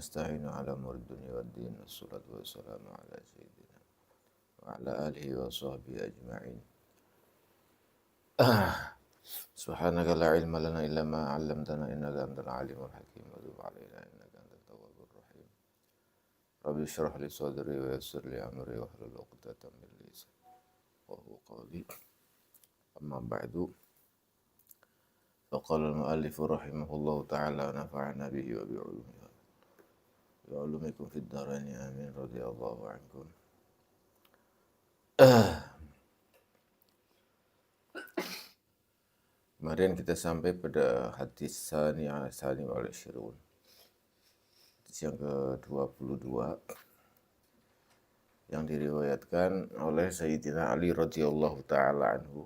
نستعين على أمور الدنيا والدين والصلاة والسلام على سيدنا وعلى آله وصحبه أجمعين. سبحانك لا علم لنا إلا ما علمتنا إنك أنت العليم الحكيم وتب علينا إنك أنت التواب الرحيم. رب اشرح لي صدري ويسر لي أمري واحلل عقدة من لساني وهو قولي. أما بعد، فقال المؤلف رحمه الله تعالى ونفعنا به وبعلومكم في الدارين آمين رضي الله عنكم. Kemarin kita sampai pada hadis Sani wal Syirun, hadis yang ke-22 yang diriwayatkan oleh Sayyidina Ali radhiyallahu ta'ala anhu.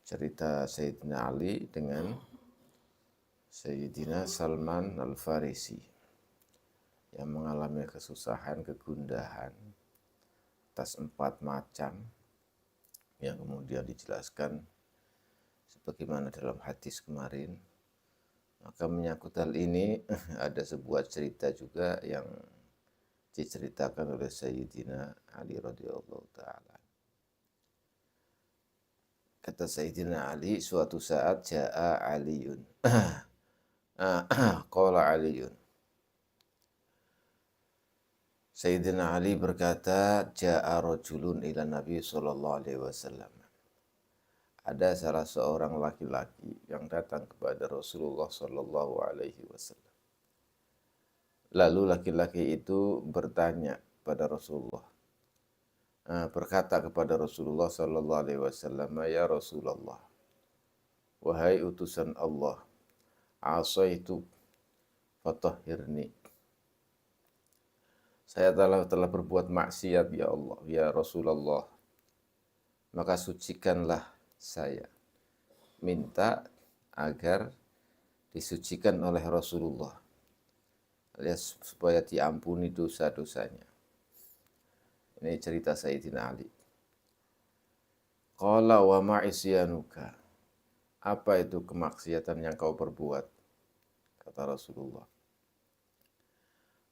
Cerita Sayyidina Ali dengan Sayyidina Salman Al-Farisi yang mengalami kesusahan, kegundahan atas 4 macam yang kemudian dijelaskan sebagaimana dalam hadis kemarin. Maka menyangkut hal ini ada sebuah cerita juga yang diceritakan oleh Sayyidina Ali radhiyallahu ta'ala. Kata Sayyidina Ali, suatu saat ja'a Aliyun. Qala Aliyun. Sayyidina Ali berkata, ja'a rajulun ila Nabi sallallahu alaihi wasallam. Ada salah seorang laki-laki yang datang kepada Rasulullah sallallahu alaihi wasallam. Lalu laki-laki itu bertanya pada Rasulullah, berkata kepada Rasulullah sallallahu alaihi wasallam, ya Rasulullah, wahai utusan Allah, asaitu fatahhirni. Saya telah berbuat maksiat ya Allah, ya Rasulullah, maka sucikanlah saya. Minta agar disucikan oleh Rasulullah, alias supaya diampuni dosa-dosanya. Ini cerita Sayyidina Ali. Qala wa ma'isyanuka. Apa itu kemaksiatan yang kau perbuat? Kata Rasulullah.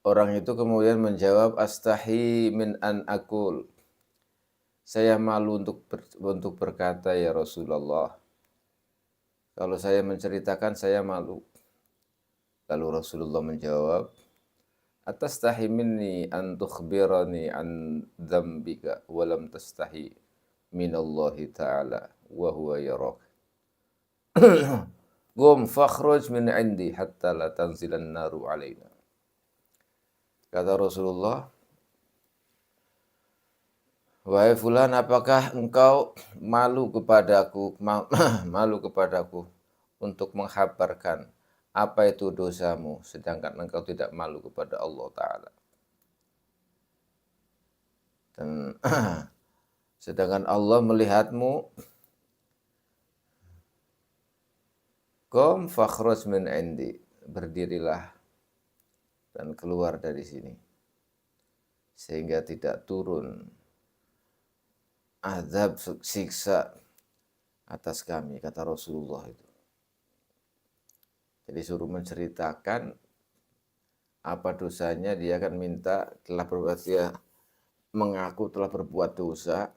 Orang itu kemudian menjawab, astahi min an akul. Saya malu untuk berkata ya Rasulullah. Kalau saya menceritakan saya malu. Lalu Rasulullah menjawab, atastahi minni an tukhbirani an dzambika wa lam tastahi minallahi ta'ala wa huwa yarak. Qum fakhruj min indi hatta la tanzilan naru alaina. Kata Rasulullah, wahai fulan, apakah engkau malu kepadaku untuk menghabarkan apa itu dosamu, sedangkan engkau tidak malu kepada Allah Ta'ala. Dan sedangkan Allah melihatmu. Qum fakhruj min indi, berdirilah dan keluar dari sini, sehingga tidak turun azab siksa atas kami, kata Rasulullah itu. Jadi suruh menceritakan apa dosanya, dia akan minta dia mengaku telah berbuat dosa,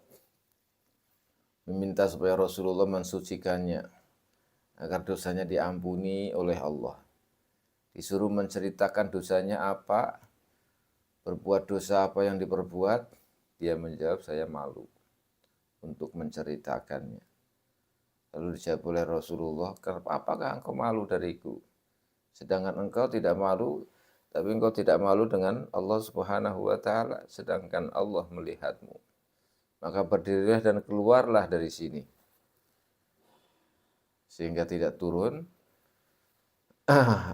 meminta supaya Rasulullah mensucikannya agar dosanya diampuni oleh Allah. Disuruh menceritakan dosanya apa, berbuat dosa apa yang diperbuat, dia menjawab, saya malu untuk menceritakannya. Lalu dijawab oleh Rasulullah, apakah engkau malu dariku? Sedangkan engkau tidak malu, tapi engkau tidak malu dengan Allah Subhanahu wa Ta'ala, sedangkan Allah melihatmu. Maka berdirilah dan keluarlah dari sini, sehingga tidak turun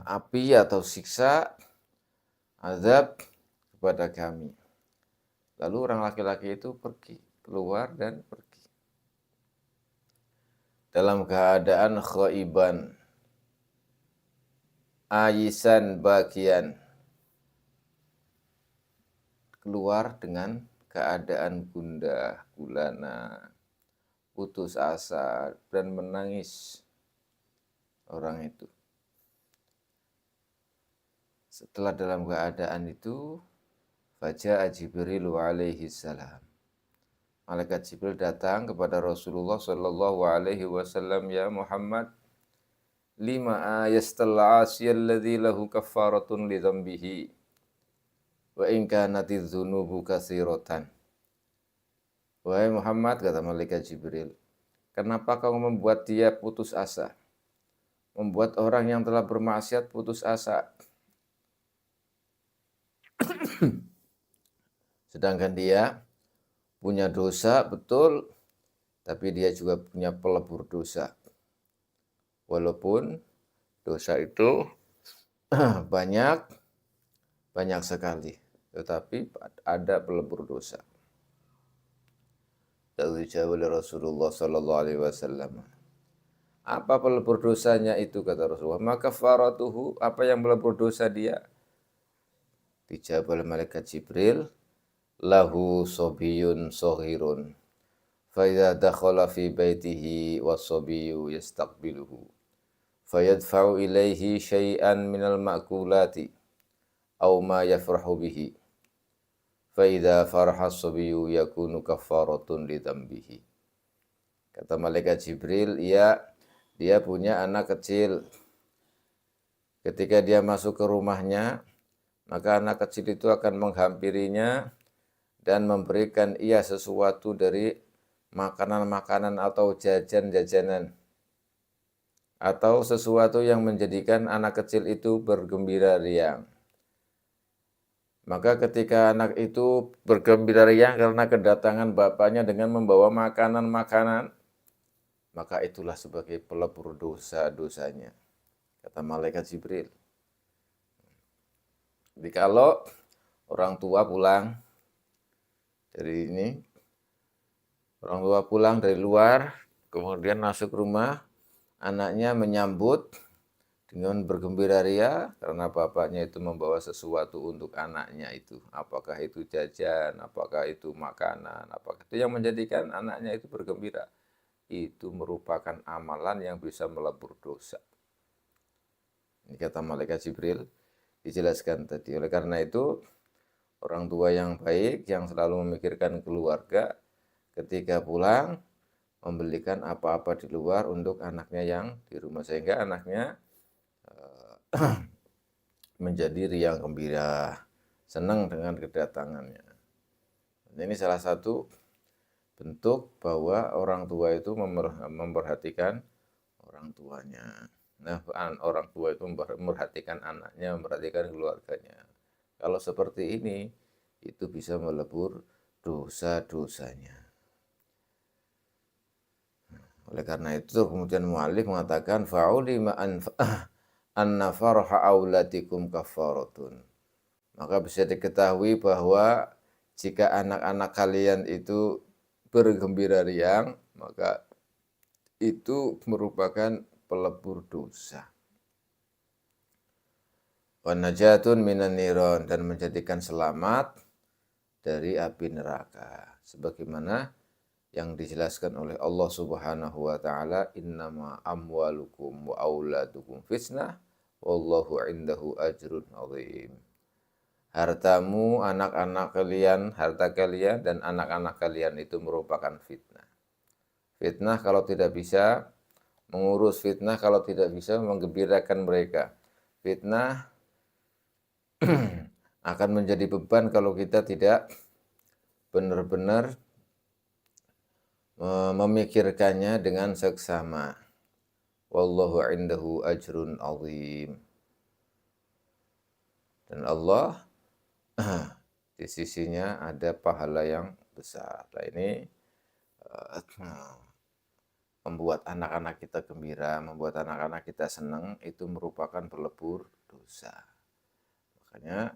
api atau siksa azab kepada kami. Lalu orang laki-laki itu pergi, keluar dan pergi dalam keadaan khaiban, ayisan, bagian, keluar dengan keadaan gundah gulana, putus asa dan menangis orang itu. setelah dalam keadaan itu, faja'a Jibril alaihi salam. Malaikat Jibril datang kepada Rasulullah sallallahu alaihi wasallam, ya Muhammad, lima ayastal asiyal ladzi lahu kaffaratun li dzambihi wa in kanatiz dzunubu katsiratan. Wahai Muhammad, kata malaikat Jibril, kenapa kau membuat dia putus asa? Membuat orang yang telah bermaksiat putus asa. Sedangkan dia punya dosa, betul, tapi dia juga punya pelebur dosa. Walaupun dosa itu banyak sekali, tetapi ada pelebur dosa. Lalu dijawab oleh Rasulullah sallallahu alaihi wasallam, apa pelebur dosanya itu, kata Rasulullah? Maka faratuhu, apa yang pelebur dosa dia? Dijawab oleh malaikat Jibril, lahu sobiyun sohirun fa idza dakhala fi baitihi was-sabiyyu yastaqbiluhu fayadfa'u ilaihi syai'an minal ma'kulati aw ma yafrahu bihi fa idza faraha as-sabiyyu yakunu kaffaratun li dzambihi. Kata malaikat Jibril, dia punya anak kecil. Ketika dia masuk ke rumahnya, maka anak kecil itu akan menghampirinya dan memberikan ia sesuatu dari makanan-makanan atau jajan-jajanan, atau sesuatu yang menjadikan anak kecil itu bergembira riang. Maka ketika anak itu bergembira riang karena kedatangan bapaknya dengan membawa makanan-makanan, maka itulah sebagai pelebur dosa-dosanya, kata malaikat Jibril. Jadi kalau orang tua pulang dari luar, kemudian masuk rumah, anaknya menyambut dengan bergembira ria karena bapaknya itu membawa sesuatu untuk anaknya itu. Apakah itu jajan, apakah itu makanan, apakah itu yang menjadikan anaknya itu bergembira. Itu merupakan amalan yang bisa melebur dosa. Ini kata malaikat Jibril, dijelaskan tadi. Oleh karena itu, orang tua yang baik, yang selalu memikirkan keluarga, ketika pulang, membelikan apa-apa di luar untuk anaknya yang di rumah. Sehingga anaknya menjadi riang gembira, senang dengan kedatangannya. Ini salah satu bentuk bahwa orang tua itu memperhatikan orang tuanya. Nah, orang tua itu memperhatikan anaknya, memperhatikan keluarganya. Kalau seperti ini, itu bisa melebur dosa-dosanya. Oleh karena itu, kemudian mu'allif mengatakan, fa'ulima anna farha auladikum kafaratun. Maka bisa diketahui bahwa jika anak-anak kalian itu bergembira riang, maka itu merupakan pelebur dosa. Wa najatun minan niron, dan menjadikan selamat dari api neraka. Sebagaimana yang dijelaskan oleh Allah Subhanahu wa taala, innama amwalukum wa auladukum fitnah wallahu indahu ajrun azim. Hartamu, anak-anak kalian, harta kalian dan anak-anak kalian itu merupakan fitnah. Fitnah kalau tidak bisa mengurus, fitnah kalau tidak bisa menggembirakan mereka. Fitnah akan menjadi beban kalau kita tidak benar-benar memikirkannya dengan seksama. Wallahu indahu ajrun azim. Dan Allah di sisinya ada pahala yang besar. Nah, ini membuat anak-anak kita gembira, membuat anak-anak kita senang, itu merupakan pelebur dosa. Makanya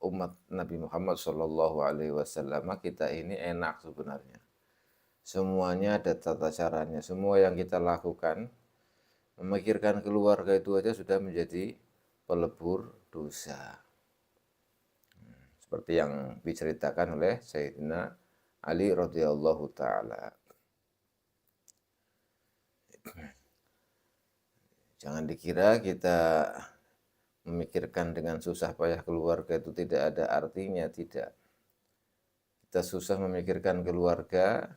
umat Nabi Muhammad SAW, kita ini enak sebenarnya. Semuanya ada tata caranya, semua yang kita lakukan, memikirkan keluarga itu aja sudah menjadi pelebur dosa. Seperti yang diceritakan oleh Sayyidina Ali radhiyallahu ta'ala. Jangan dikira kita memikirkan dengan susah payah keluarga itu tidak ada artinya, tidak. Kita susah memikirkan keluarga,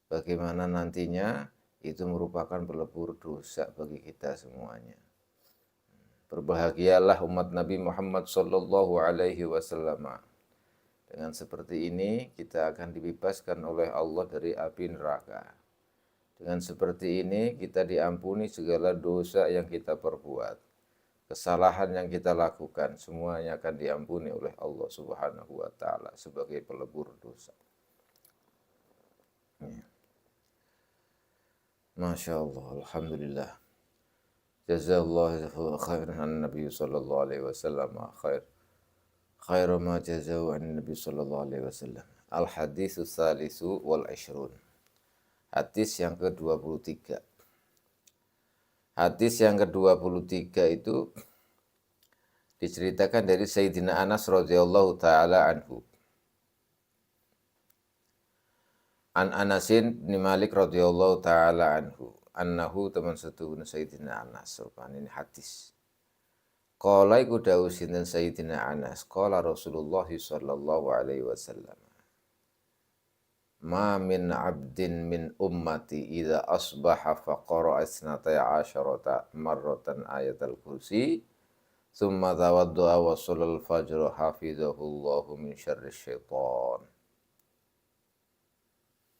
bagaimana nantinya itu merupakan pelebur dosa bagi kita semuanya. Berbahagialah umat Nabi Muhammad sallallahu alaihi wasallam. Dengan seperti ini kita akan dibebaskan oleh Allah dari api neraka. Dengan seperti ini kita diampuni segala dosa yang kita perbuat. Kesalahan yang kita lakukan semuanya akan diampuni oleh Allah Subhanahu wa taala sebagai pelebur dosa. Masya Allah, alhamdulillah. Jazallahu khairan an Nabi sallallahu alaihi wasallam khairu ma jazahu an Nabi sallallahu alaihi wasallam. Al haditsus salisu wal ishrun. Hadis yang ke-23. Hadis yang ke-23 itu diceritakan dari Sayyidina Anas radhiyallahu taala anhu. An Anasin bin Malik radhiyallahu taala anhu. Annahu teman setuhun Sayyidina Anas. Ini hadis. Qala iku dawuh sinten Sayyidina Anas, qala Rasulullah sallallahu alaihi wasallam. Ma min 'abdin min ummati idza asbaha fa qara'a isnatay 'asharata marratan ayatal kursi thumma tawadda'a wa shallal fajr hafizahullahu min syarri syaitan.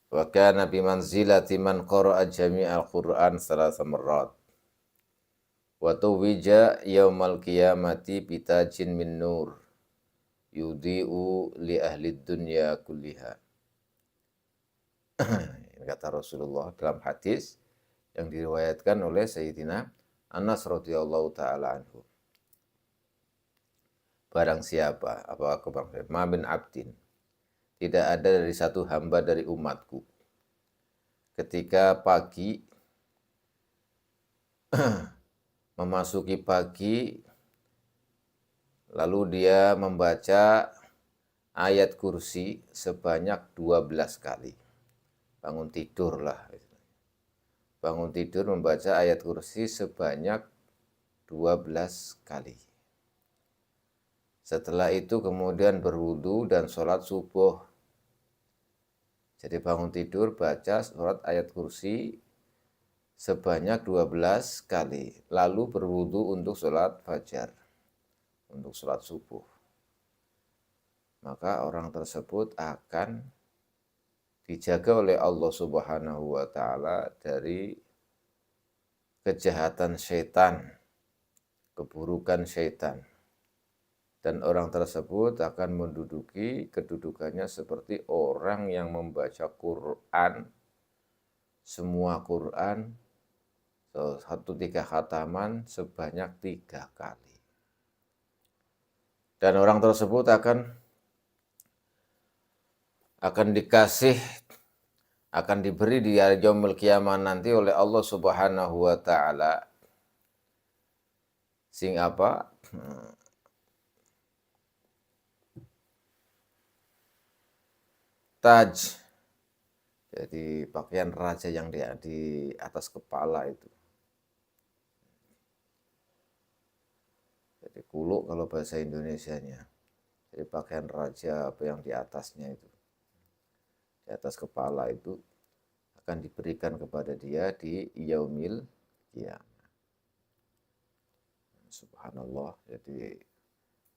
Wa kana bi manzilati man qara'a jami'al Qur'an salasa marrat. Wa tuwija yaumal qiyamati bitajin min nur yudhi'u li ahli dunya kulliha. Ini kata Rasulullah dalam hadis yang diriwayatkan oleh Sayyidina Anas radhiyallahu taala anhu. Barang siapa, apa kebarang ma bin abdin, tidak ada dari satu hamba dari umatku ketika pagi memasuki pagi lalu dia membaca ayat kursi sebanyak 12 kali. Bangun tidur lah. Bangun tidur membaca ayat kursi sebanyak 12 kali. Setelah itu kemudian berwudu dan sholat subuh. Jadi bangun tidur baca surat ayat kursi sebanyak 12 kali. Lalu berwudu untuk sholat fajar. Untuk sholat subuh. Maka orang tersebut akan dijaga oleh Allah Subhanahu wa taala dari kejahatan syaitan, keburukan syaitan. Dan orang tersebut akan menduduki kedudukannya seperti orang yang membaca Quran, semua Quran, 1/3 khataman sebanyak 3 kali. Dan orang tersebut akan diberi di hari yaumul qiyamah nanti oleh Allah Subhanahu wa taala sing apa? Taj. Jadi pakaian raja yang di atas kepala itu. Jadi kuluk kalau bahasa Indonesianya. Jadi pakaian raja apa yang di atasnya itu. Di atas kepala itu akan diberikan kepada dia di yaumil qiyamah. Subhanallah. Jadi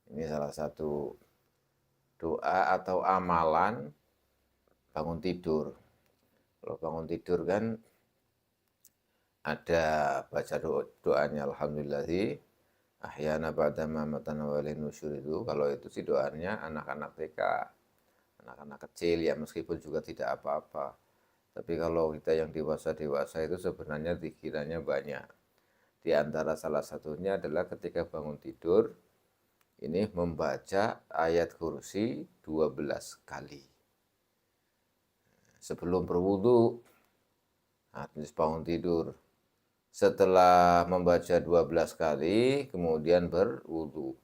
ini salah satu doa atau amalan bangun tidur. Kalau bangun tidur kan ada baca doanya alhamdulillahi ahyana ba'da mamatana wa ilaihin nusyur itu. Kalau itu sih doanya anak-anak TK, anak-anak kecil ya meskipun juga tidak apa-apa. Tapi kalau kita yang dewasa-dewasa itu sebenarnya dikiranya banyak. Di antara salah satunya adalah ketika bangun tidur ini membaca ayat kursi 12 kali. Sebelum berwudu, habis bangun tidur. Setelah membaca 12 kali, kemudian berwudu.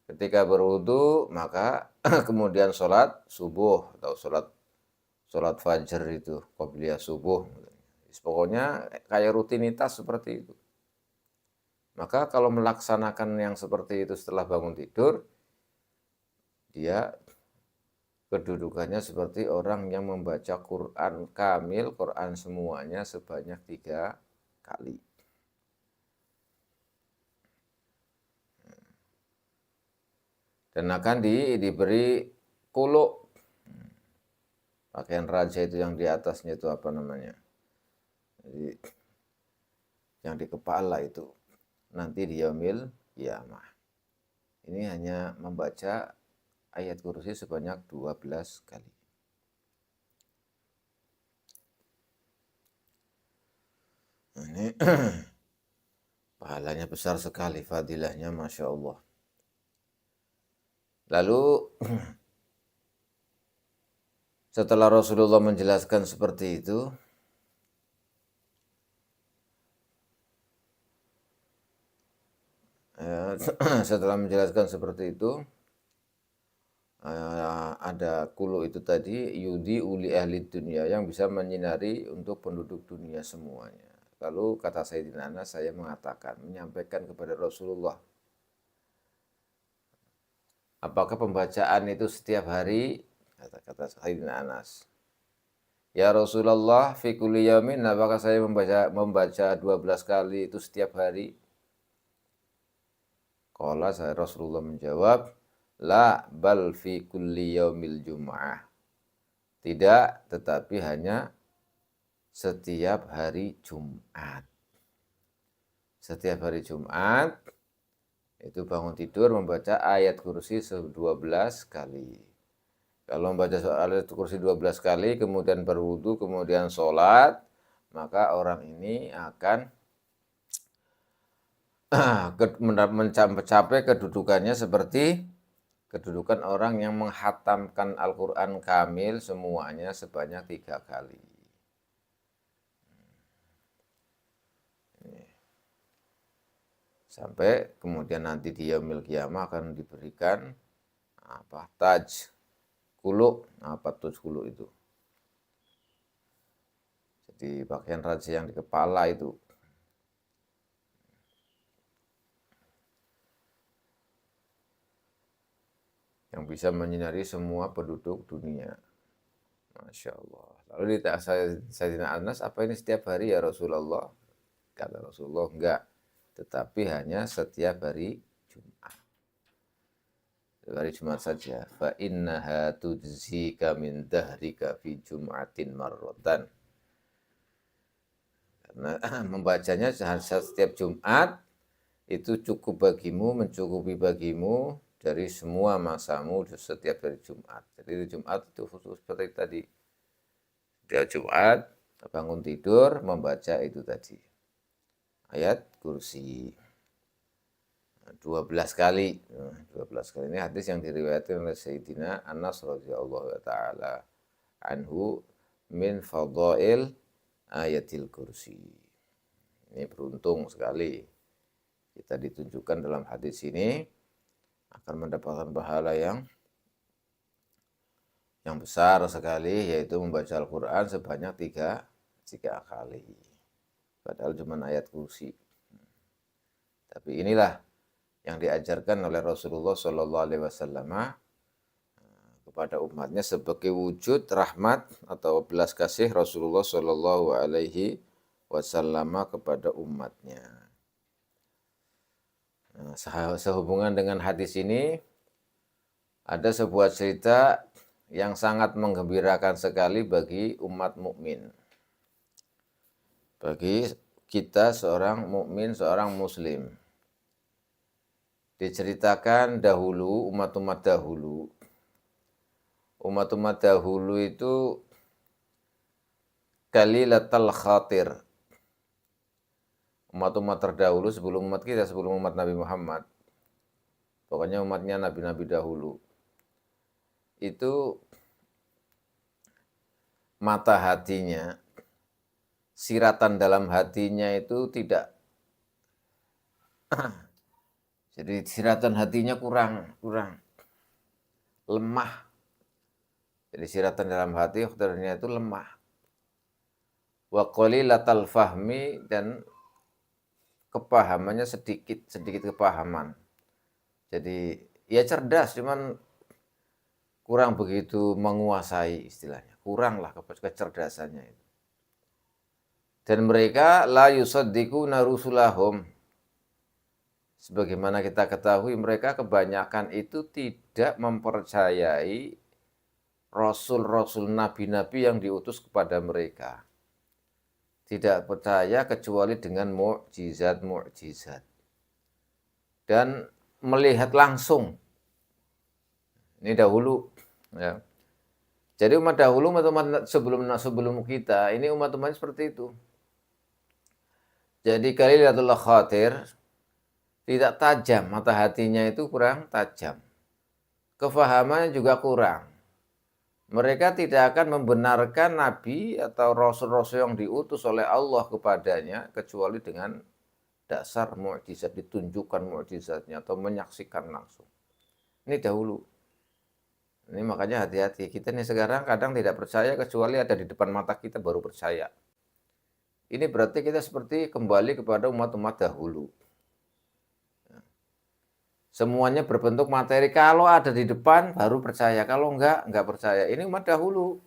Ketika berwudu, maka kemudian sholat subuh atau sholat fajar itu, qobliyah subuh. Pokoknya kayak rutinitas seperti itu. Maka kalau melaksanakan yang seperti itu setelah bangun tidur, dia kedudukannya seperti orang yang membaca Quran kamil, Quran semuanya sebanyak 3 kali. Dan akan diberi kuluk. Pakaian raja itu yang di atasnya itu apa namanya? Jadi, yang di kepala itu nanti di yaumil qiyamah. Ini hanya membaca ayat kursi sebanyak 12 kali. Ini pahalanya besar sekali, fadilahnya Masya Allah. Lalu setelah Rasulullah menjelaskan seperti itu, setelah menjelaskan seperti itu, ada kulu itu tadi, yudi uli ahli dunia, yang bisa menyinari untuk penduduk dunia semuanya. Lalu kata Sayyidina Anas, saya mengatakan, menyampaikan kepada Rasulullah, apakah pembacaan itu setiap hari? Kata Sayyidina Anas. Ya Rasulullah, fi kulli yamin, apakah saya membaca 12 kali itu setiap hari? Qala saya Rasulullah menjawab, la bal fi kulli yaumil jum'ah. Tidak, tetapi hanya setiap hari Jumat. Setiap hari Jumat itu bangun tidur membaca ayat kursi 12 kali. Kalau membaca ayat kursi 12 kali, kemudian berwudu, kemudian sholat, maka orang ini akan mencapai kedudukannya seperti kedudukan orang yang menghatamkan Al-Quran kamil semuanya sebanyak 3 kali. Sampai kemudian nanti di yaumil qiyamah akan diberikan taj kuluk. Apa taj kuluk itu? Jadi pakaian raja yang di kepala itu. Yang bisa menyinari semua penduduk dunia. Masya Allah. Lalu ditanya Sayyidina Anas, apa ini setiap hari ya Rasulullah? Kata Rasulullah, enggak. Tetapi hanya setiap hari Jumat. Hari Jumat saja. Fa innaha tujzika min dahrika fi Jum'atin marratan. Karena membacanya setiap Jumat itu cukup bagimu, mencukupi bagimu dari semua masamu setiap hari Jumat. Jadi Jumat itu khusus seperti tadi. Setiap Jumat bangun tidur membaca itu tadi. Ayat kursi. 12 kali. 12 kali ini hadis yang diriwayatkan oleh Sayyidina Anas radhiyallahu taala anhu min fadail ayatil kursi. Ini beruntung sekali kita ditunjukkan dalam hadis ini akan mendapatkan pahala yang besar sekali, yaitu membaca Al-Quran sebanyak 3 kali. Padahal cuma ayat kursi. Tapi inilah yang diajarkan oleh Rasulullah Shallallahu Alaihi Wasallam kepada umatnya sebagai wujud rahmat atau belas kasih Rasulullah Shallallahu Alaihi Wasallam kepada umatnya. Nah, sehubungan dengan hadis ini ada sebuah cerita yang sangat menggembirakan sekali bagi umat mukmin. Bagi kita seorang mukmin, seorang muslim. Diceritakan dahulu, umat-umat dahulu. Umat-umat dahulu itu qalilatul khatir. Umat-umat terdahulu sebelum umat kita, sebelum umat Nabi Muhammad. Pokoknya umatnya nabi-nabi dahulu. Itu mata hatinya, siratan dalam hatinya itu tidak. Jadi siratan hatinya kurang lemah. Jadi siratan dalam hati ternyata itu lemah. Wa qalilatal fahmi, dan kepahamannya sedikit kepahaman. Jadi ya cerdas, cuman kurang begitu menguasai istilahnya. Kuranglah kecerdasannya itu. Dan mereka la yusaddiquna rusulahum. Sebagaimana kita ketahui, mereka kebanyakan itu tidak mempercayai rasul-rasul nabi-nabi yang diutus kepada mereka. Tidak percaya kecuali dengan mukjizat-mukjizat. Dan melihat langsung. Ini dahulu. Ya. Jadi umat dahulu, umat sebelum kita, ini umat-umat seperti itu. Jadi Khalilatul Khatir tidak tajam, mata hatinya itu kurang tajam. Kefahamannya juga kurang. Mereka tidak akan membenarkan nabi atau rasul-rasul yang diutus oleh Allah kepadanya kecuali dengan dasar mukjizat, ditunjukkan mukjizatnya atau menyaksikan langsung. Ini dahulu. Ini makanya hati-hati. Kita nih sekarang kadang tidak percaya kecuali ada di depan mata kita baru percaya. Ini berarti kita seperti kembali kepada umat-umat dahulu. Semuanya berbentuk materi. Kalau ada di depan baru percaya. Kalau enggak percaya. Ini umat dahulu.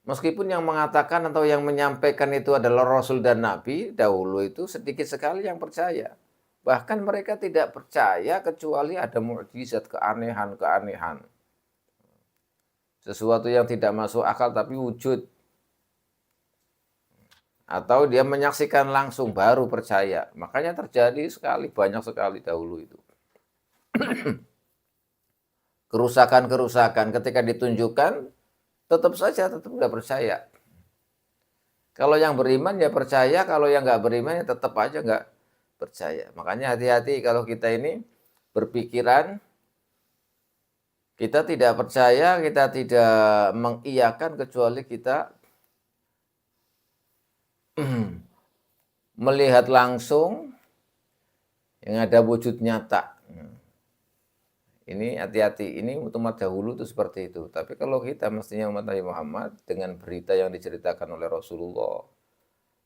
Meskipun yang mengatakan atau yang menyampaikan itu adalah Rasul dan Nabi, dahulu itu sedikit sekali yang percaya. Bahkan mereka tidak percaya kecuali ada mukjizat, keanehan-keanehan. Sesuatu yang tidak masuk akal tapi wujud. Atau dia menyaksikan langsung baru percaya. Makanya terjadi banyak sekali dahulu itu. Kerusakan-kerusakan ketika ditunjukkan, tetap nggak percaya. Kalau yang beriman ya percaya, kalau yang nggak beriman ya tetap aja nggak percaya. Makanya hati-hati kalau kita ini berpikiran, kita tidak percaya, kita tidak mengiyakan kecuali kita melihat langsung yang ada wujud nyata. Ini hati-hati, ini umat dahulu itu seperti itu. Tapi kalau kita mestinya umat Nabi Muhammad dengan berita yang diceritakan oleh Rasulullah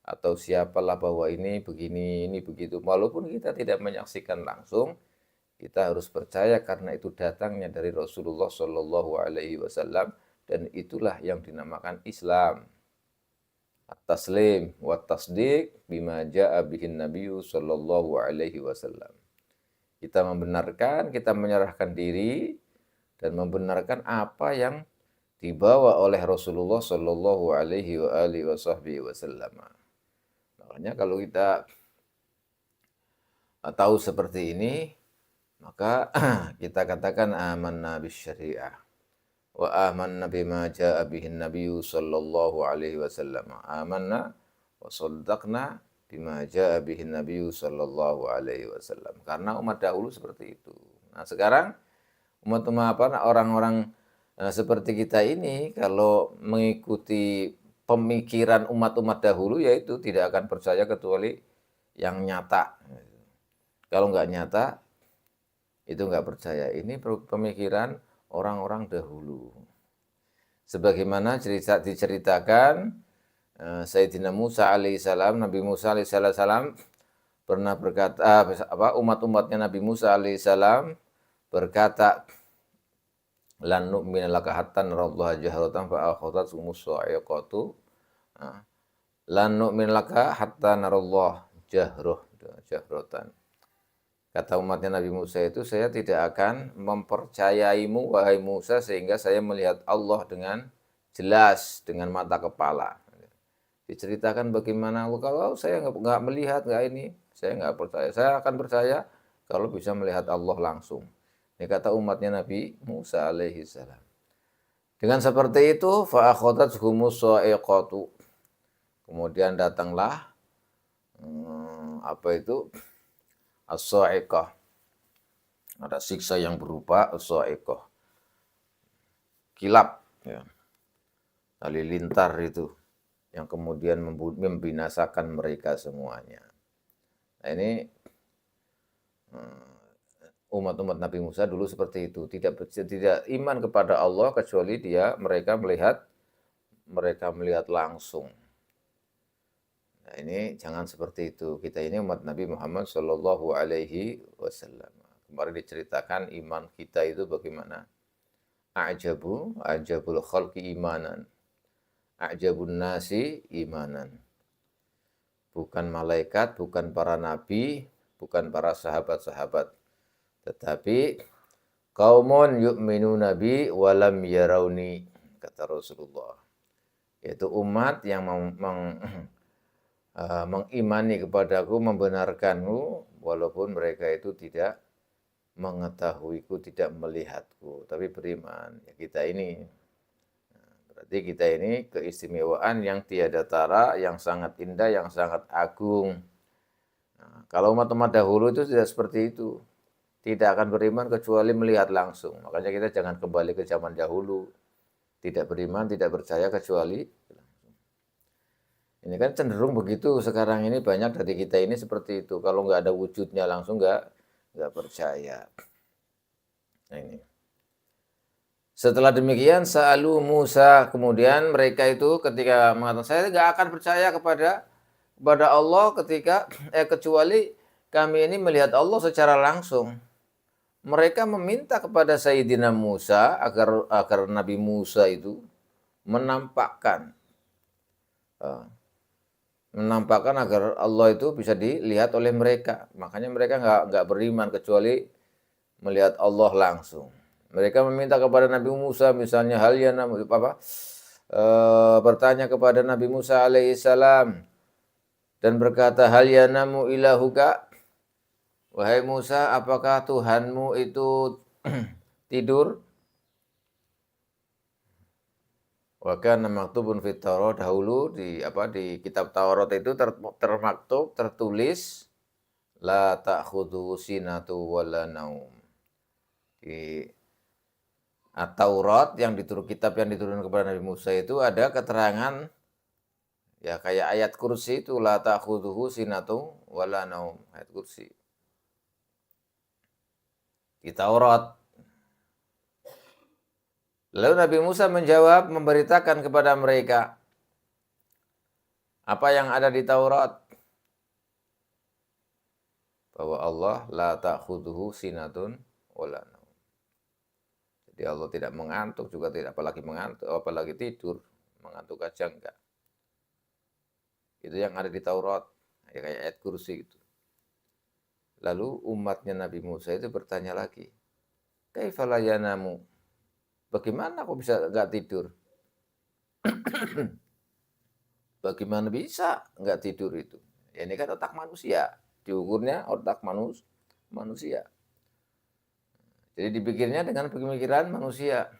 atau siapalah bahwa ini begini, ini begitu. Walaupun kita tidak menyaksikan langsung, kita harus percaya karena itu datangnya dari Rasulullah Shallallahu Alaihi Wasallam dan itulah yang dinamakan Islam. At-taslim wa tasdiq bima jaa bihin nabiyyu sallallahu alaihi wasallam. Kita membenarkan, kita menyerahkan diri dan membenarkan apa yang dibawa oleh Rasulullah sallallahu alaihi wasallam. Makanya kalau kita tahu seperti ini, maka kita katakan amanna bisyariah. Wa amanna bima jaa bihin nabiyyu sallallahu alaihi wasallam. Amanna wa saddaqna bima jaa bihin nabiyyu sallallahu alaihi wasallam. Karena umat dahulu seperti itu. Nah, sekarang umat-umat orang-orang seperti kita ini kalau mengikuti pemikiran umat-umat dahulu yaitu tidak akan percaya kecuali yang nyata. Kalau nggak nyata itu nggak percaya. Ini pemikiran orang-orang dahulu. Sebagaimana diceritakan Sayyidina Musa alaihissalam, Nabi Musa alaihissalam pernah berkata, umat-umatnya Nabi Musa alaihissalam berkata, lan nu'mina laka hatta narallaha jahratan fa akhadhathumus sa'iqatu. Lan nu'mina laka hatta narallaha jahratan. Kata umatnya Nabi Musa itu, saya tidak akan mempercayaimu, wahai Musa, sehingga saya melihat Allah dengan jelas, dengan mata kepala. Diceritakan bagaimana, kalau saya nggak melihat, nggak ini, saya nggak percaya. Saya akan percaya kalau bisa melihat Allah langsung. Ini kata umatnya Nabi Musa alaihi salam. Dengan seperti itu, fa'akhadathumus sa'iqatu. Kemudian datanglah, as-sa'iqah. Ada siksa yang berupa as-sa'iqah. Kilap. Ya. Halilintar itu. Yang kemudian membinasakan mereka semuanya. Nah ini umat-umat Nabi Musa dulu seperti itu. Tidak iman kepada Allah kecuali mereka melihat langsung. Nah, ini jangan seperti itu. Kita ini umat Nabi Muhammad Shallallahu Alaihi Wasallam. Kemarin diceritakan iman kita itu bagaimana. A'jabul khalqi imanan. A'jabun nasi imanan. Bukan malaikat, bukan para nabi, bukan para sahabat-sahabat. Tetapi qaumun yu'minu nabi walam yarauni, kata Rasulullah. Yaitu umat yang mengimani kepadaku, membenarkanku, walaupun mereka itu tidak mengetahuiku, tidak melihatku, tapi beriman. Ya, kita ini. Berarti kita ini keistimewaan yang tiada tara, yang sangat indah, yang sangat agung. Nah, kalau umat-umat dahulu itu tidak seperti itu. Tidak akan beriman kecuali melihat langsung. Makanya kita jangan kembali ke zaman dahulu. Tidak beriman, tidak percaya kecuali langsung. Ini kan cenderung begitu sekarang ini, banyak dari kita ini seperti itu. Kalau nggak ada wujudnya langsung nggak percaya. Nah, ini. Setelah demikian sa'alu Musa, kemudian mereka itu ketika mengatakan saya nggak akan percaya kepada Allah kecuali kami ini melihat Allah secara langsung. Mereka meminta kepada Sayyidina Musa agar Nabi Musa itu menampakkan agar Allah itu bisa dilihat oleh mereka. Makanya mereka nggak beriman kecuali melihat Allah langsung. Mereka meminta kepada Nabi Musa, misalnya bertanya kepada Nabi Musa alaihissalam dan berkata, hal yanamu ilahuka, wahai Musa, apakah Tuhanmu itu tidur? Wa kana maktubun fit Taurat, dahulu di kitab Taurat itu termaktub, tertulis la ta'khudhu sinatu wala naum. Di Taurat kitab yang diturunkan kepada Nabi Musa itu ada keterangan ya kayak ayat kursi itu, la ta'khudhuhu sinatu wala naum, ayat kursi di Taurat. Lalu Nabi Musa menjawab, memberitakan kepada mereka apa yang ada di Taurat, bahwa Allah la ta'khudhuhu sinatun wala naum. Jadi Allah tidak mengantuk, juga tidak apalagi tidur. Mengantuk aja enggak. Itu yang ada di Taurat, ya kayak ayat kursi itu. Lalu umatnya Nabi Musa itu bertanya lagi, kaifa la yanamu? Bagaimana kok bisa enggak tidur? Bagaimana bisa enggak tidur itu? Ya ini kan otak manusia, diukurnya otak manusia. Jadi dipikirnya dengan pemikiran manusia.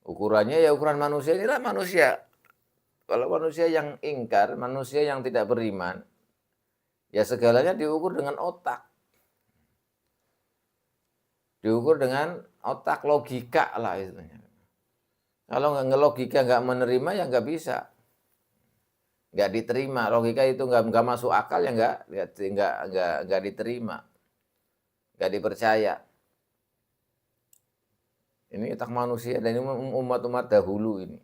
Ukurannya ya ukuran manusia, inilah manusia. Kalau manusia yang ingkar, manusia yang tidak beriman, ya segalanya diukur dengan otak. Diukur dengan otak, logika lah istilahnya. Kalau logika nggak menerima ya nggak bisa. Nggak diterima. Logika itu nggak masuk akal ya nggak diterima. Nggak dipercaya. Ini otak manusia dan ini umat-umat dahulu ini.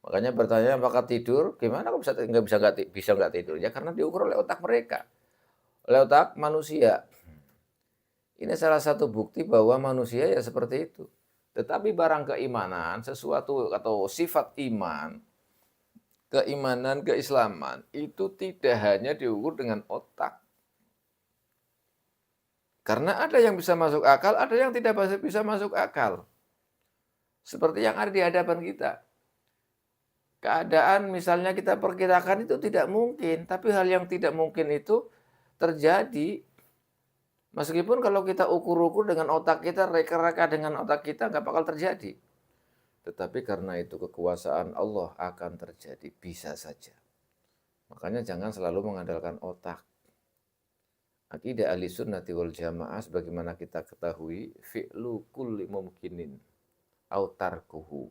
Makanya bertanya apakah tidur? Gimana kok bisa nggak tidur? Ya karena diukur oleh otak mereka, oleh otak manusia. Ini salah satu bukti bahwa manusia ya seperti itu. Tetapi barang keimanan, sesuatu atau sifat iman, keimanan, keislaman itu tidak hanya diukur dengan otak. Karena ada yang bisa masuk akal, ada yang tidak bisa masuk akal. Seperti yang ada di hadapan kita. Keadaan misalnya kita perkirakan itu tidak mungkin, tapi hal yang tidak mungkin itu terjadi. Meskipun kalau kita ukur-ukur dengan otak kita, reka-reka dengan otak kita, nggak bakal terjadi. Tetapi karena itu kekuasaan Allah akan terjadi, bisa saja. Makanya jangan selalu mengandalkan otak. Akidah ahli sunnati wal jamaah sebagaimana kita ketahui, fi'lu kulli mumkinin au tarkuhu.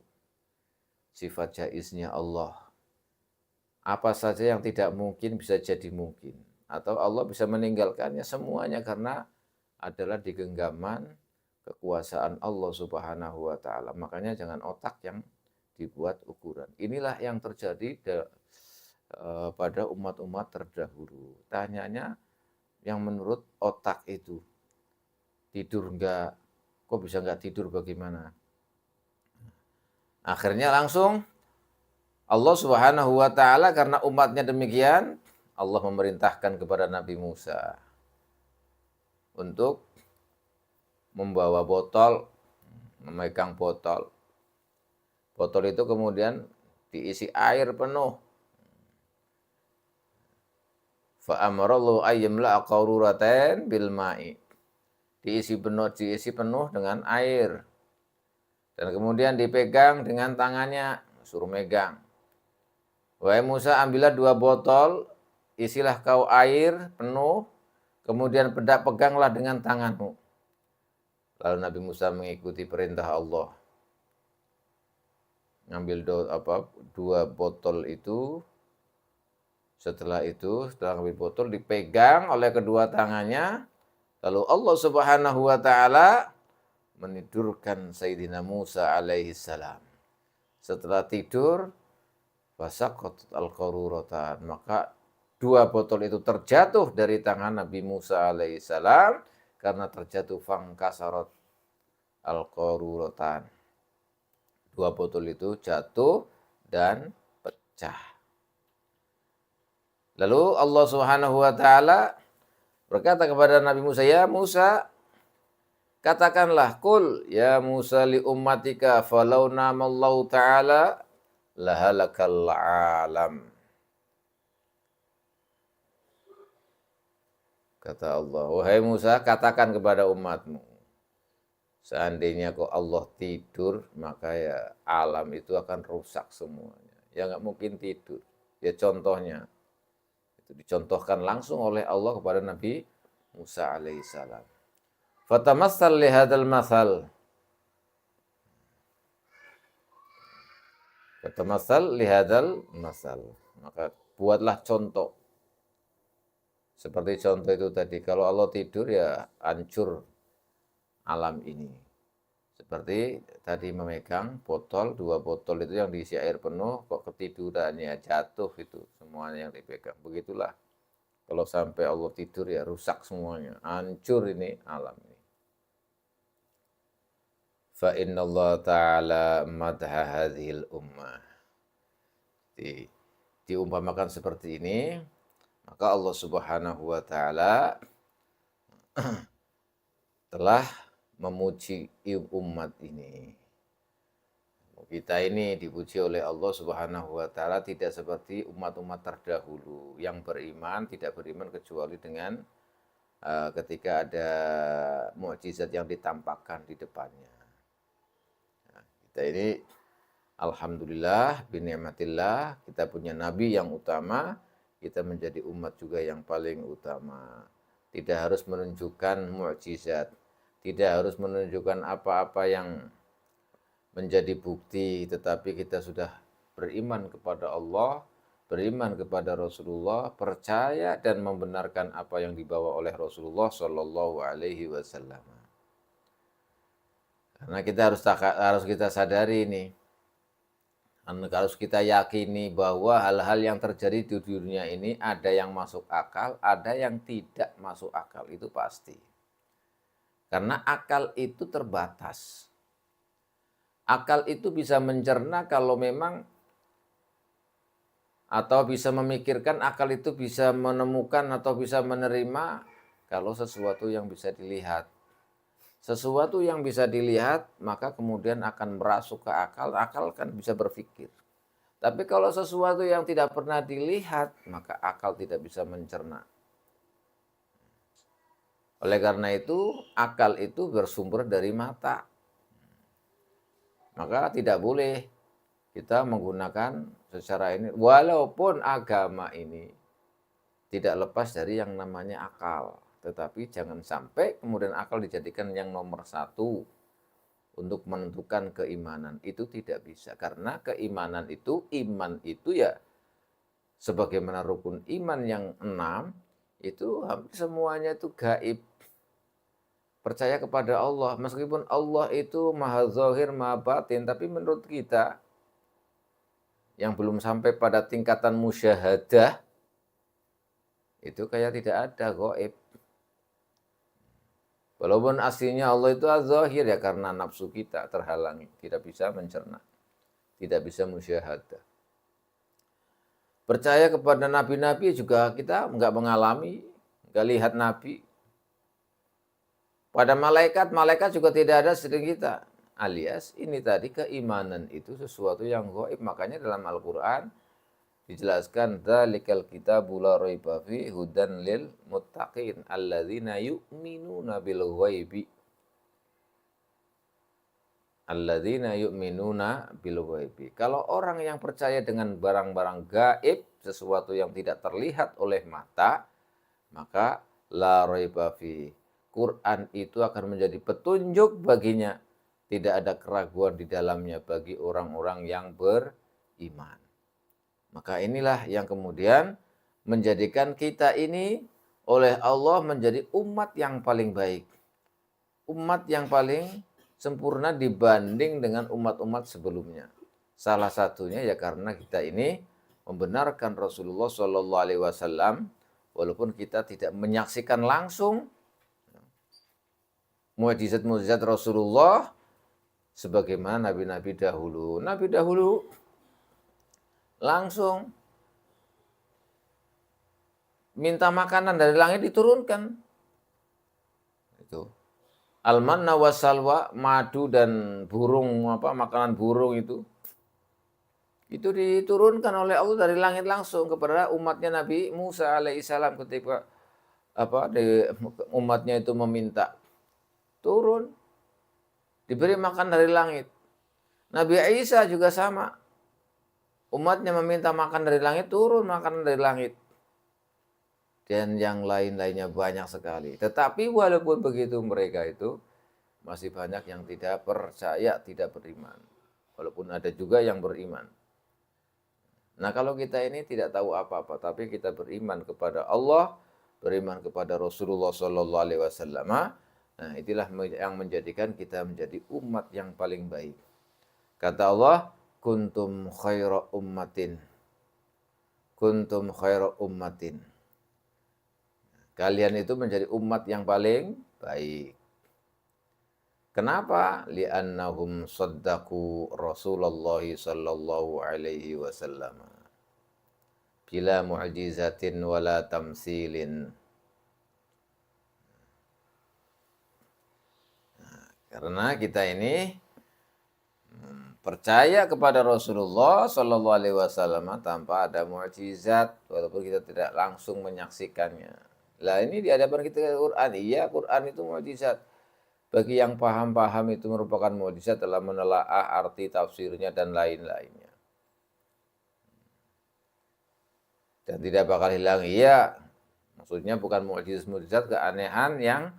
Sifat jaiznya Allah. Apa saja yang tidak mungkin bisa jadi mungkin. Atau Allah bisa meninggalkannya semuanya karena adalah di genggaman kekuasaan Allah Subhanahu wa ta'ala. Makanya jangan otak yang dibuat ukuran. Inilah yang terjadi pada umat-umat terdahulu. Tanyanya yang menurut otak itu, tidur enggak, kok bisa enggak tidur bagaimana? Akhirnya langsung Allah Subhanahu wa taala karena umatnya demikian, Allah memerintahkan kepada Nabi Musa untuk membawa botol, memegang botol. Botol itu kemudian diisi air penuh. Fa amarallahu ayyamla qaruratain bil ma'i. Diisi penuh dengan air. Dan kemudian dipegang dengan tangannya, suruh megang. Wahai Musa, ambillah 2 botol, isilah kau air penuh, kemudian peganglah dengan tanganmu. Lalu Nabi Musa mengikuti perintah Allah. Ngambil 2 botol itu. Setelah ngambil botol dipegang oleh kedua tangannya. Lalu Allah Subhanahu wa taala menidurkan Sayyidina Musa alaihi salam. Setelah tidur, fasaqatat al-qaruratan, maka 2 botol itu terjatuh dari tangan Nabi Musa alaihi salam karena terjatuh fangkasarat al-qaruratan. 2 botol itu jatuh dan pecah. Lalu Allah Subhanahu wa taala berkata kepada Nabi Musa, "Ya Musa, katakanlah, kul ya Musa li ummatika falau namallahu ta'ala lahalakal alam." Kata Allah, wahai Musa, katakan kepada umatmu, seandainya kok Allah tidur, maka ya alam itu akan rusak semuanya. Ya nggak mungkin tidur. Ya contohnya, itu dicontohkan langsung oleh Allah kepada Nabi Musa alaihissalam. Fatamassal lihadal masal. Fatamassal lihadal masal. Maka buatlah contoh. Seperti contoh itu tadi, kalau Allah tidur ya hancur alam ini. Seperti tadi memegang botol, 2 botol itu yang diisi air penuh, kok ketidurannya jatuh itu semuanya yang dipegang. Begitulah kalau sampai Allah tidur ya rusak semuanya, hancur ini alam ini. Fa inna Allah ta'ala madha hadhil ummah. Diumpamakan seperti ini, maka Allah Subhanahu wa taala telah memuji umat ini. Kita ini dipuji oleh Allah Subhanahu wa taala tidak seperti umat-umat terdahulu yang beriman, tidak beriman kecuali dengan ketika ada mukjizat yang ditampakkan di depannya. Nah, kita ini alhamdulillah binikmatillah, kita punya nabi yang utama, kita menjadi umat juga yang paling utama. Tidak harus menunjukkan mukjizat, tidak harus menunjukkan apa-apa yang menjadi bukti, tetapi kita sudah beriman kepada Allah, beriman kepada Rasulullah, percaya dan membenarkan apa yang dibawa oleh Rasulullah Shallallahu Alaihi Wasallam. Karena kita harus kita sadari ini, harus kita yakini bahwa hal-hal yang terjadi di dunia ini ada yang masuk akal, ada yang tidak masuk akal, itu pasti. Karena akal itu terbatas. Akal itu bisa mencerna kalau memang, atau bisa memikirkan, akal itu bisa menemukan atau bisa menerima kalau sesuatu yang bisa dilihat. Sesuatu yang bisa dilihat, maka kemudian akan merasuk ke akal, akal kan bisa berpikir. Tapi kalau sesuatu yang tidak pernah dilihat, maka akal tidak bisa mencerna. Oleh karena itu, akal itu bersumber dari mata. Maka tidak boleh kita menggunakan secara ini, walaupun agama ini tidak lepas dari yang namanya akal. Tetapi jangan sampai kemudian akal dijadikan yang nomor 1 untuk menentukan keimanan. Itu tidak bisa. Karena keimanan itu, iman itu ya sebagaimana rukun iman yang 6, itu hampir semuanya itu gaib. Percaya kepada Allah. Meskipun Allah itu maha zahir, maha batin, tapi menurut kita yang belum sampai pada tingkatan musyahadah, itu kayak tidak ada gaib. Walaupun aslinya Allah itu az-zahir ya, karena nafsu kita terhalangi, tidak bisa mencerna, tidak bisa musyahadah. Percaya kepada nabi-nabi juga kita nggak mengalami, nggak lihat nabi. Pada malaikat, malaikat juga tidak ada seperti kita. Alias ini tadi keimanan itu sesuatu yang gaib. Makanya dalam Al-Quran dijelaskan dzalikal kitabu la raiba fi hudan lil muttaqin alladzina yu'minuna bil ghaibi. Alladzina yu'minuna bil ghaibi. Kalau orang yang percaya dengan barang-barang gaib, sesuatu yang tidak terlihat oleh mata, maka la raiba fi. Quran itu akan menjadi petunjuk baginya. Tidak ada keraguan di dalamnya bagi orang-orang yang beriman. Maka inilah yang kemudian menjadikan kita ini oleh Allah menjadi umat yang paling baik. Umat yang paling sempurna dibanding dengan umat-umat sebelumnya. Salah satunya ya karena kita ini membenarkan Rasulullah SAW, walaupun kita tidak menyaksikan langsung mukjizat-mukjizat Rasulullah sebagaimana nabi-nabi dahulu. Nabi dahulu langsung minta makanan dari langit diturunkan. Itu. Al-manna wassalwa, madu dan burung, makanan burung itu diturunkan oleh Allah dari langit langsung kepada umatnya Nabi Musa alaihissalam ketika umatnya itu meminta. Turun, diberi makan dari langit. Nabi Isa juga sama. Umatnya meminta makan dari langit, turun makan dari langit. Dan yang lain-lainnya banyak sekali. Tetapi walaupun begitu mereka itu masih banyak yang tidak percaya, tidak beriman. Walaupun ada juga yang beriman. Nah kalau kita ini tidak tahu apa-apa, tapi kita beriman kepada Allah, beriman kepada Rasulullah SAW, nah, itulah yang menjadikan kita menjadi umat yang paling baik. Kata Allah, kuntum khaira ummatin. Kuntum khaira ummatin. Kalian itu menjadi umat yang paling baik. Kenapa? Li'annahum saddaqu Rasulullah sallallahu alaihi wasallam. Bila mu'jizatin wala tamsilin. Karena kita ini percaya kepada Rasulullah Sallallahu Alaihi Wasallam tanpa ada mukjizat, walaupun kita tidak langsung menyaksikannya. Lah ini di hadapan kita Quran, iya Quran itu mukjizat. Bagi yang paham-paham itu merupakan mukjizat dalam menelaah arti tafsirnya dan lain-lainnya. Dan tidak bakal hilang, iya. Maksudnya bukan mukjizat keanehan yang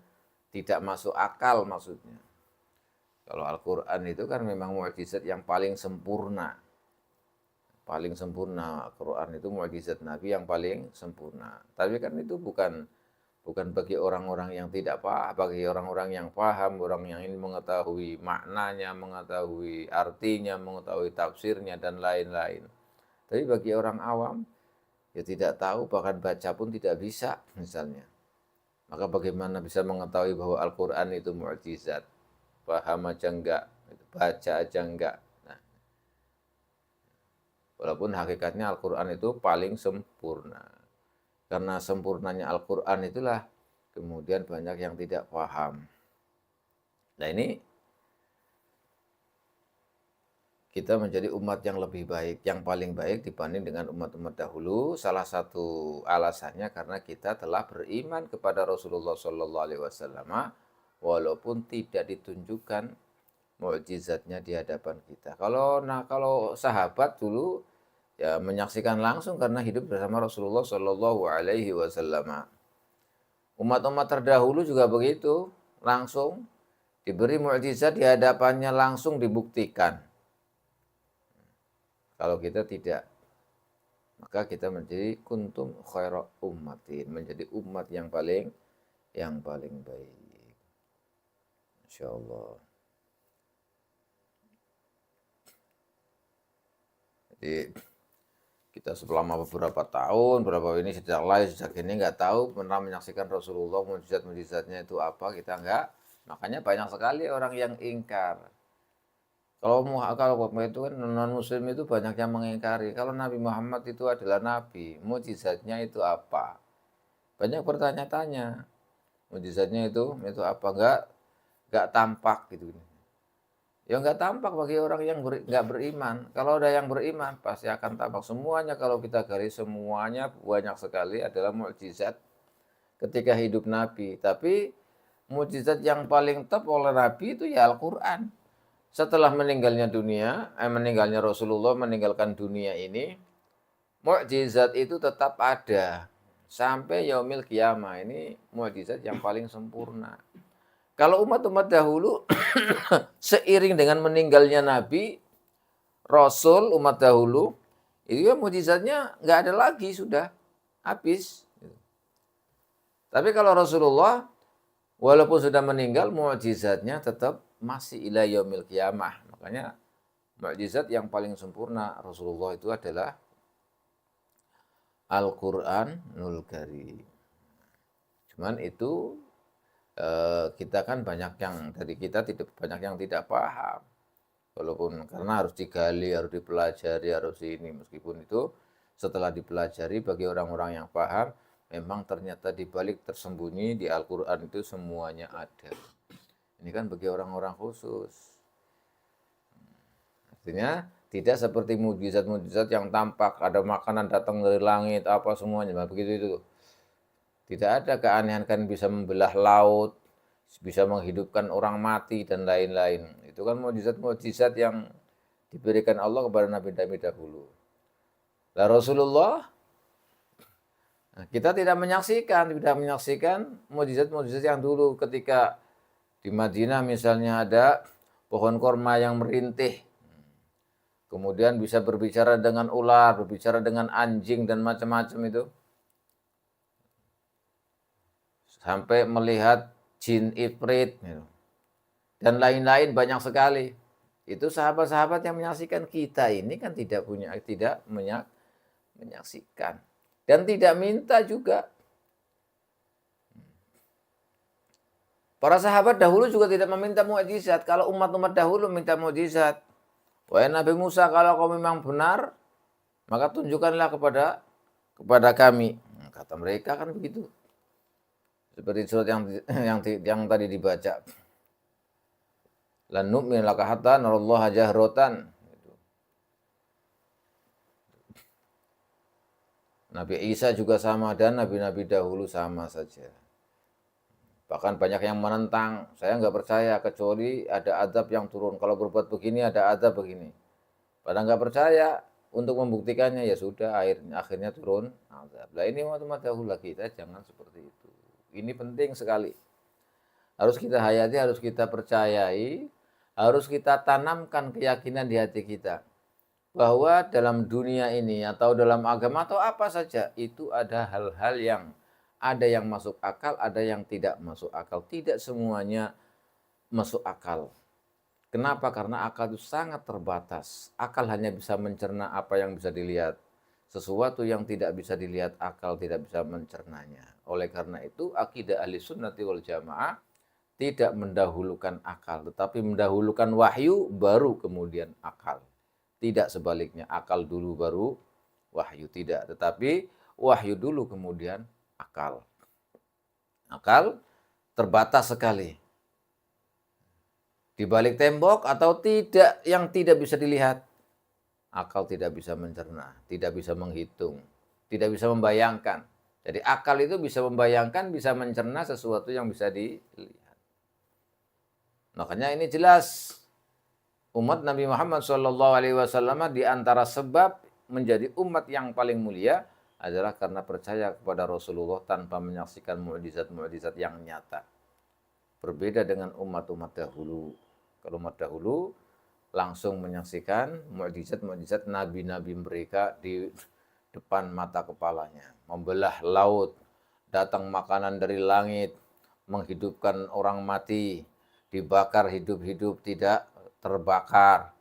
tidak masuk akal maksudnya. Kalau Al-Quran itu kan memang mukjizat yang paling sempurna. Paling sempurna. Al-Quran itu mukjizat Nabi yang paling sempurna. Tapi kan itu bukan bagi orang-orang yang tidak paham, bagi orang-orang yang paham, orang yang ingin mengetahui maknanya, mengetahui artinya, mengetahui tafsirnya, dan lain-lain. Tapi bagi orang awam, ya tidak tahu, bahkan baca pun tidak bisa misalnya. Maka bagaimana bisa mengetahui bahwa Al-Quran itu mukjizat? Paham aja enggak, baca aja enggak. Nah, walaupun hakikatnya Al-Quran itu paling sempurna. Karena sempurnanya Al-Quran itulah kemudian banyak yang tidak paham. Nah ini kita menjadi umat yang lebih baik, yang paling baik dibanding dengan umat-umat dahulu. Salah satu alasannya karena kita telah beriman kepada Rasulullah SAW, walaupun tidak ditunjukkan mukjizatnya di hadapan kita. Kalau sahabat dulu ya menyaksikan langsung karena hidup bersama Rasulullah SAW. Umat-umat terdahulu juga begitu, langsung diberi mukjizat di hadapannya, langsung dibuktikan. Kalau kita tidak, maka kita menjadi kuntum khaira ummatin, menjadi umat yang paling baik. Insyaallah. Jadi Kita selama beberapa tahun, berapa ini sejak lahir, sejak ini nggak tahu pernah menyaksikan Rasulullah, mujizat-mujizatnya itu apa, kita nggak. Makanya banyak sekali orang yang ingkar. Kalau itu kan non muslim itu banyak yang mengingkari. Kalau Nabi Muhammad itu adalah nabi, mujizatnya itu apa? Banyak bertanya-tanya. Mujizatnya itu apa? Nggak tampak gitu. Ya nggak tampak bagi orang yang nggak beriman. Kalau ada yang beriman pasti akan tampak semuanya. Kalau kita garis semuanya banyak sekali adalah mukjizat ketika hidup Nabi. Tapi mukjizat yang paling top oleh Nabi itu ya Al-Quran. Setelah meninggalnya meninggalnya Rasulullah, meninggalkan dunia ini, mukjizat itu tetap ada sampai yaumil qiyamah. Ini mukjizat yang paling sempurna. Kalau umat-umat dahulu seiring dengan meninggalnya Nabi, Rasul umat dahulu, itu ya mukjizatnya nggak ada lagi, sudah habis. Tapi kalau Rasulullah, walaupun sudah meninggal, mukjizatnya tetap masih ila yaumil qiyamah. Makanya mukjizat yang paling sempurna Rasulullah itu adalah Al-Qur'anul Karim. Cuman itu kita kan banyak yang tidak paham. Walaupun karena harus digali, harus dipelajari, harus ini. Meskipun itu setelah dipelajari bagi orang-orang yang paham, memang ternyata dibalik tersembunyi di Al-Quran itu semuanya ada. Ini kan bagi orang-orang khusus. Artinya tidak seperti mujizat-mujizat yang tampak, ada makanan datang dari langit, apa semuanya. Begitu itu. Tidak ada keanehan kan bisa membelah laut, bisa menghidupkan orang mati dan lain-lain. Itu kan mukjizat-mukjizat yang diberikan Allah kepada nabi-nabi dahulu. Lah Rasulullah, kita tidak menyaksikan mukjizat-mukjizat yang dulu ketika di Madinah misalnya ada pohon korma yang merintih. Kemudian bisa berbicara dengan ular, berbicara dengan anjing dan macam-macam itu. Sampai melihat jin ifrit gitu. Dan lain-lain banyak sekali. Itu sahabat-sahabat yang menyaksikan. Kita ini kan tidak menyaksikan dan tidak minta juga. Para sahabat dahulu juga tidak meminta mukjizat. Kalau umat-umat dahulu minta mukjizat, wahai Nabi Musa, kalau kau memang benar, maka tunjukkanlah kepada kami. Kata mereka kan begitu. Seperti surat yang tadi dibaca. Lan nu'mina laka hatta narallaha jahratan. Nabi Isa juga sama dan nabi-nabi dahulu sama saja. Bahkan banyak yang menentang, saya nggak percaya kecuali ada azab yang turun. Kalau berbuat begini ada azab begini. Padahal nggak percaya, untuk membuktikannya ya sudah akhirnya turun azab. Nah ini umat dahulu kita jangan seperti itu. Ini penting sekali. Harus kita hayati, harus kita percayai, harus kita tanamkan keyakinan di hati kita. Bahwa dalam dunia ini atau dalam agama atau apa saja, itu ada hal-hal yang ada yang masuk akal, ada yang tidak masuk akal. Tidak semuanya masuk akal. Kenapa? Karena akal itu sangat terbatas. Akal hanya bisa mencerna apa yang bisa dilihat. Sesuatu yang tidak bisa dilihat, akal tidak bisa mencernanya. Oleh karena itu, akidah ahli sunnati wal jamaah tidak mendahulukan akal, tetapi mendahulukan wahyu baru kemudian akal. Tidak sebaliknya, akal dulu baru wahyu, tidak. Tetapi wahyu dulu kemudian akal. Akal terbatas sekali. Di balik tembok atau tidak, yang tidak bisa dilihat. Akal tidak bisa mencerna, tidak bisa menghitung, tidak bisa membayangkan. Jadi akal itu bisa membayangkan, bisa mencerna sesuatu yang bisa dilihat. Makanya ini jelas umat Nabi Muhammad SAW di antara sebab menjadi umat yang paling mulia adalah karena percaya kepada Rasulullah tanpa menyaksikan mukjizat-mukjizat yang nyata. Berbeda dengan umat-umat dahulu. Kalau umat dahulu langsung menyaksikan mukjizat-mukjizat nabi-nabi mereka di depan mata kepalanya. Membelah laut, datang makanan dari langit, menghidupkan orang mati, dibakar hidup-hidup tidak terbakar,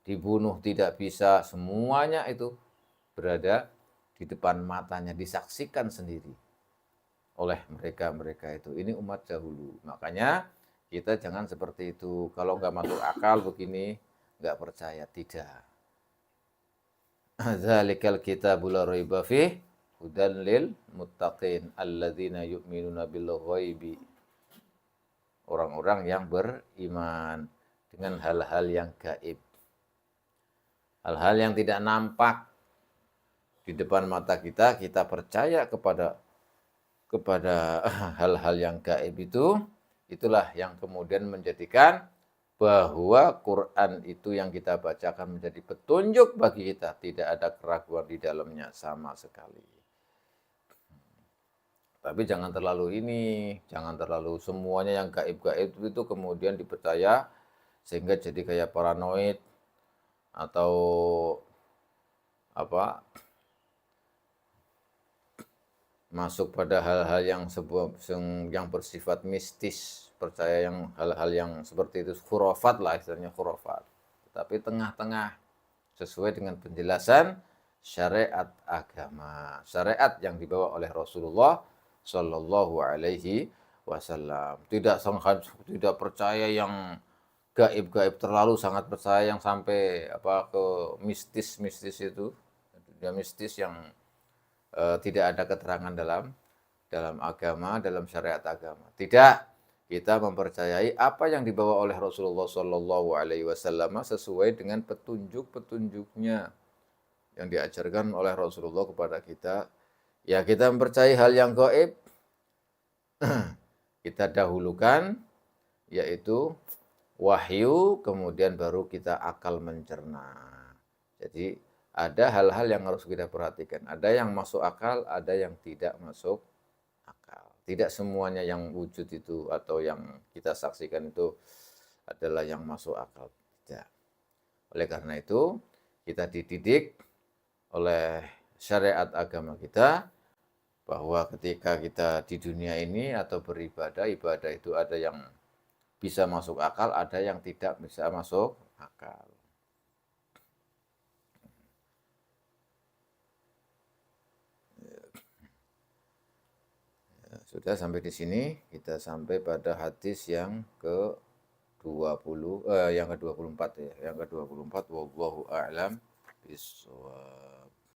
dibunuh tidak bisa, semuanya itu berada di depan matanya, disaksikan sendiri oleh mereka itu. Ini umat dahulu. Makanya kita jangan seperti itu. Kalau nggak masuk akal begini, nggak percaya. Tidak. Dzalikal kitabul la raiba fih hudan lil muttaqin alladzina yu'minuna bil ghaibi. Orang-orang yang beriman dengan hal-hal yang gaib. Hal-hal yang tidak nampak di depan mata kita, kita percaya kepada hal-hal yang gaib itu, itulah yang kemudian menjadikan bahwa Quran itu yang kita bacakan menjadi petunjuk bagi kita. Tidak ada keraguan di dalamnya sama sekali. Tapi jangan terlalu jangan terlalu semuanya yang gaib-gaib itu kemudian dipercaya sehingga jadi kayak paranoid atau apa masuk pada hal-hal yang bersifat mistis, percaya yang hal-hal yang seperti itu khurafat lah, istilahnya khurafat. Tapi tengah-tengah sesuai dengan penjelasan syariat agama, syariat yang dibawa oleh Rasulullah Shallallahu Alaihi Wasallam. Tidak percaya yang gaib-gaib, terlalu sangat percaya yang sampai ke mistis itu, ya mistis yang tidak ada keterangan dalam agama, dalam syariat agama. Tidak, kita mempercayai apa yang dibawa oleh Rasulullah Shallallahu Alaihi Wasallam sesuai dengan petunjuk-petunjuknya yang diajarkan oleh Rasulullah kepada kita. Ya, kita mempercayai hal yang gaib, kita dahulukan, yaitu wahyu, kemudian baru kita akal mencerna. Jadi ada hal-hal yang harus kita perhatikan. Ada yang masuk akal, ada yang tidak masuk akal. Tidak semuanya yang wujud itu atau yang kita saksikan itu adalah yang masuk akal. Tidak. Oleh karena itu, kita dididik oleh syariat agama kita bahwa ketika kita di dunia ini atau beribadah, ibadah itu ada yang bisa masuk akal, ada yang tidak bisa masuk akal. Sudah sampai di sini, kita sampai pada hadis yang ke-20 yang ke-24 ya. Yang ke-24 wallahu a'lam bishawab.